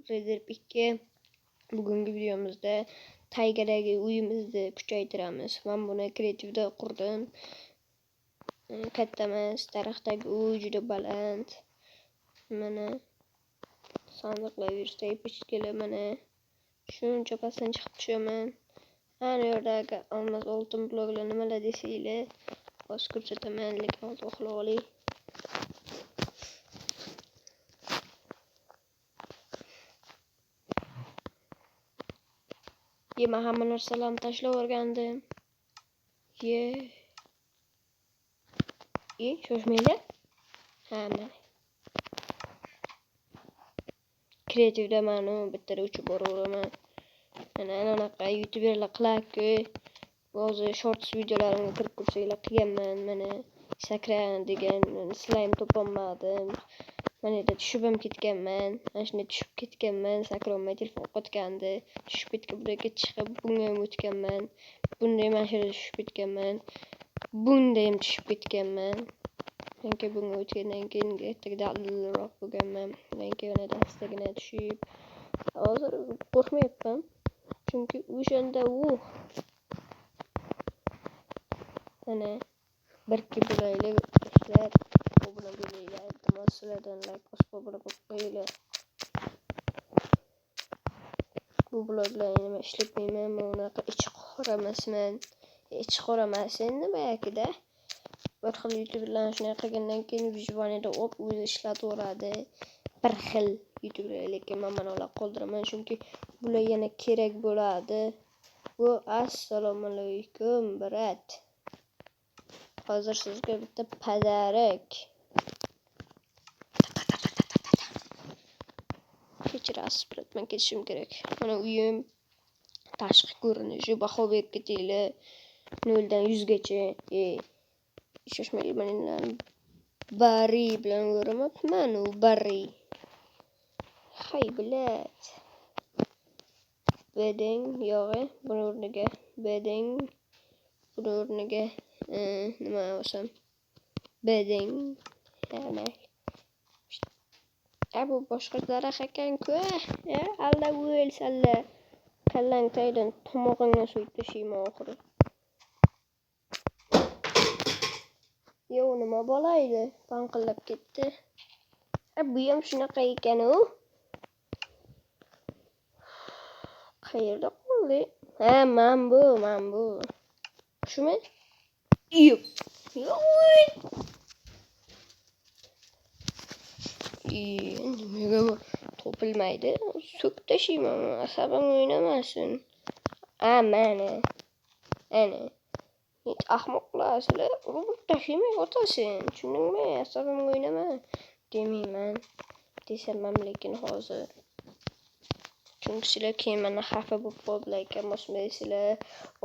Redder 2 bugungi videomizda Tiger'dagi uyimizni kuchaytiramiz. Men buni kreativda qurdim. Katta emas, tarixdagi uy juda baland. Mana sandiqlar yursa ichkilar mana shuncha pastdan chiqib tushaman. Ana yerdagi olmos oltin bloklar nimalar desanglar, hozir ko'rsataman, lekin hozir uxlab olay. Men hamma narsalarni tashlab o'rgandim. Shoshmanglar. Mana kreativda meni bittada uchib boraveraman. Mana anaqa youtuberlar qiladi-ku. Hozir shorts videolarimga kirib ko'rsanglar qilganman. Mana sakran degan slime topolmadim. Mana yerda tushib ham ketganman. Mana shunday tushib ketganman. Sakrolmay telefon qotgandi. Tushib ketgan burga chiqib bunga ham o'tganman. Bunday mana shu yerda tushib ketganman. Bunday ham tushib ketganman. Keyin bunga o'tgandan keyin ertakdaroq bo'lganman. Keyin yana dastagina tushib. Hozir qo'rqmayapman. Chunki o'shanda mana birga bo'laylik do'stlar. Obuna bo'linglar. Iltimos sizlardan like bosib obuna bo'lib qo'yinglar. Bu bloglar nima ishlatmayman, men unaqa ichi qora emasman. Ichi qora emas endi bayakida. Bir xil youtuberlar shunday qilgandan keyin vijvanida o'zi ishlataveradi. Bir xil youtuberlar, lekin men mana ularni qoldiraman chunki bular yana kerak bo'ladi. Bu assalomu alaykum brat. Hozir sizga bitta padarak. Kechirasiz, brat, men ketishim kerak. Mana uyim tashqi ko'rinishi, baho berib ketinglar. 0 dan 100 gacha. Shoshmanglar, men Bari bilan o'ramabman, u Bari. Hay bilat. Bedeng yog'i buni o'rniga, bedeng buni o'rniga nima olsam? Bedeng. Yana bu boshqa daraxt ekan-ku. Alla o'lsalla. Kallang taydan tomog'ingni so'yib tashlayman oxiri. Nima bo'laydi? Panqillab ketdi. Bu ham shunaqa ekan-u. Qayerda qoldi? Men bu. Shumi? Yo'q. Nimaga topilmaydi? So'k tashlayman, asabim o'ynamasin. Mana. Ana. Hiç ahmoqlar sizlar urib tashlamay o'tasin. Tushundingmi? Asabim o'ynama demayman. Desam ham lekin hozir. Chunki sizlar keyin meni xafa bo'lib qoliblar ekan, bosmaysizlar,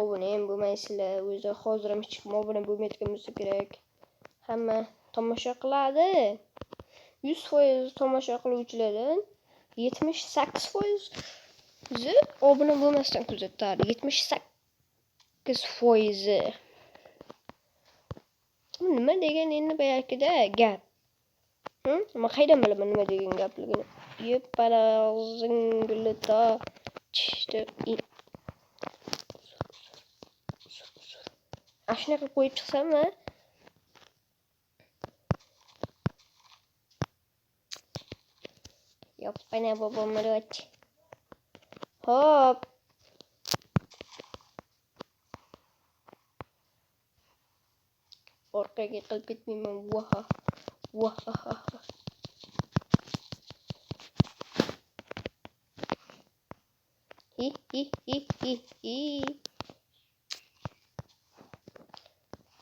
obuna ham bo'lmaysizlar. O'zi hozir ham hech kim obuna bo'lmayotgan bo'lsa kerak. Hamma tomosha qiladi. 100% tomosha qiluvchilardan 78% obuna bo'lmasdan kuzatadi. 78%. Nima degan endi bayakida gap? Men qaydan bilaman nima degan gapligini? Yeparozingilita chishdi. Shunaqa qo'yib chiqsam-a? Yoppana bobomrot. Hop. Orqaga qilib ketmayman. Vaha. Hi.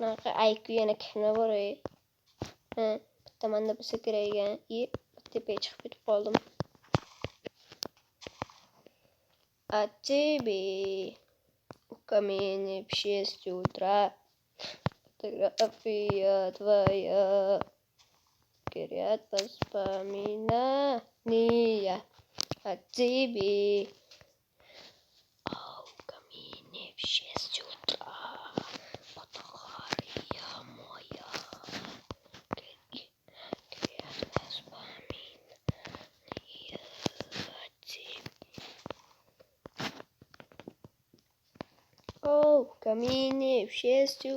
Naqa IQ yana kimda bor ey? Bitta bo'lsa kerak ekan. Tepaga chiqib ketib qoldim. А тебе ко мне в 6 утра фотография твоя горят воспоминания о тебе. Ко мне в 6 утра фотография моя горят воспоминания о тебе. камине, в 6.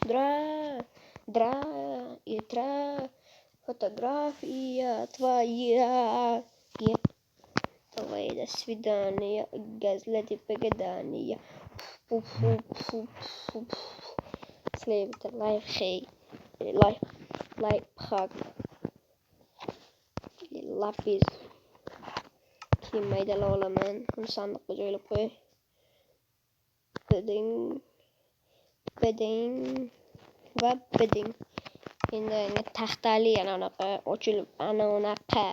Дра, и тра, фотография твоя. Давай, до свидания, газлети погадания. Sleepte life G. Life hak. Lapis. Kiymayda olaman. Uni sandiqqa joylab qo'y. Beding va beding. Endi taxtali anaqa ochilib mana unaqa.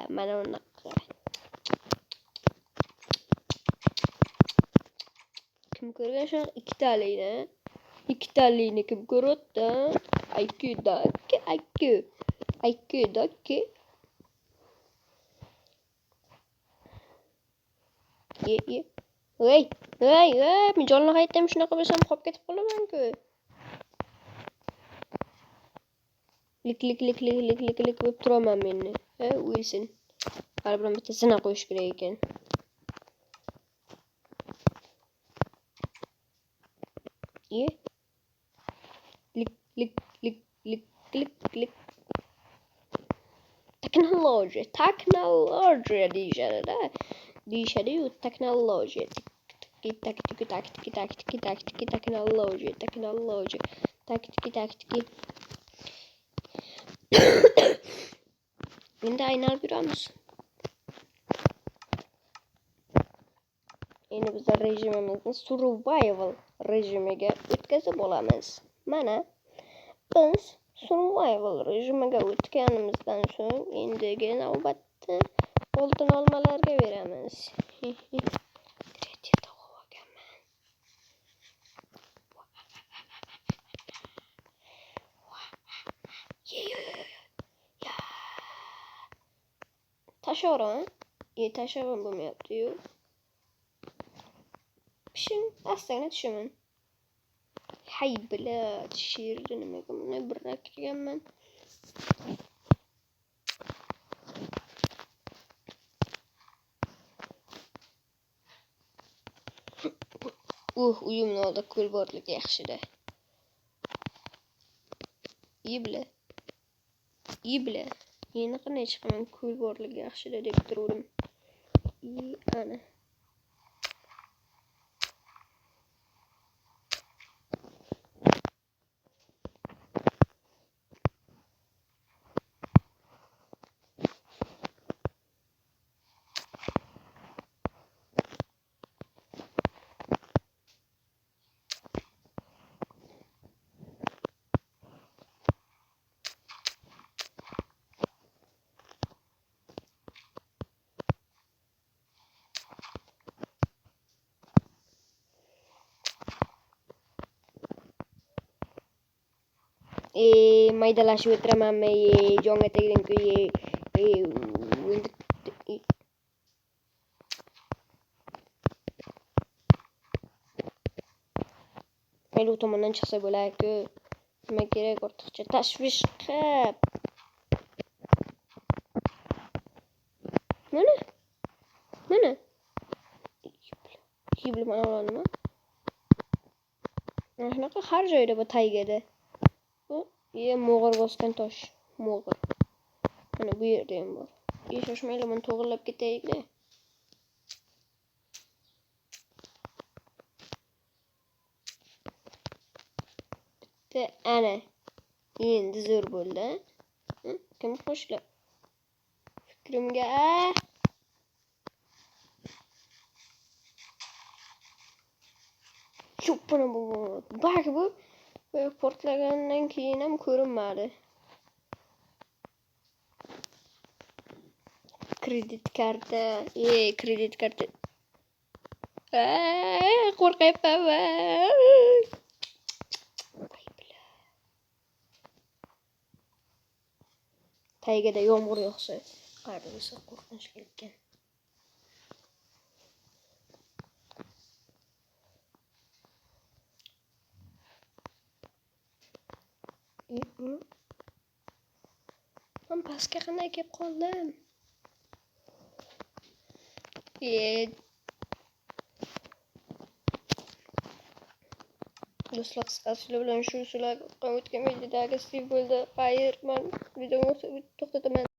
Kim ko'rgan shu ikkitalini kim ko'rdi? IQ. Ye. Hey, men jonli hayotda shunaqa bo'lsam qolib ketib qolaman-ku. Lik bo'lib turaman meni. Wilson. Hali bilan bitta zina qo'yish kerak ekan. Ye. Lik. Technology deyishadi-yu, technology. Technology. Endi aylanib yuramiz. Endi biz rejimimizni survival rejimiga o'tkazib olamiz. Mana biz survival rejimiga o'tganimizdan so'ng endigi navbatni oltin olmalarga beramiz. Kreativda olganman. Tashaveraman. Tashavim bo'lmayapti-yu. Pishin, astagina tushaman. Hay bilad, she'rni nimaga bunday birnak kirganman. Uyimni oldida ko'l borligi yaxshi-da. Ibla. Endi qanday chiqaman, ko'l borligi yaxshi-da deb turdim. Ana. Maydalashib o'tiramanmi? Jonga tegdim-ku. Mayli u tomondan chiqsa bo'lar-ku. Nima kerak ortiqcha tashvish qilib. Mana. Kibli mana ularnimi? Shunaqa har joyda bu taygada. Mo'g'ir bosgan tosh. Mo'g'ir. Mana bu yerda ham bor. Shoshmaylar, buni to'g'irlab ketaylik-da. Ana. Endi zo'r bo'ldi. Kim qo'shilib? Fikrimga. Cho'ppini bu. Bak bu. Portlagandan keyin ham ko'rinmadi. Kredit karta. Qo'rqayapman. Taygada yomg'ir yog'sa, qarasa qo'rqinchli ekan. Men pastga qanday kelib qoldim? Do'stlar, qisqasi shular bilan shu o'tgan videodagi Steve bo'ldi. Xayr, men videoni to'xtataman.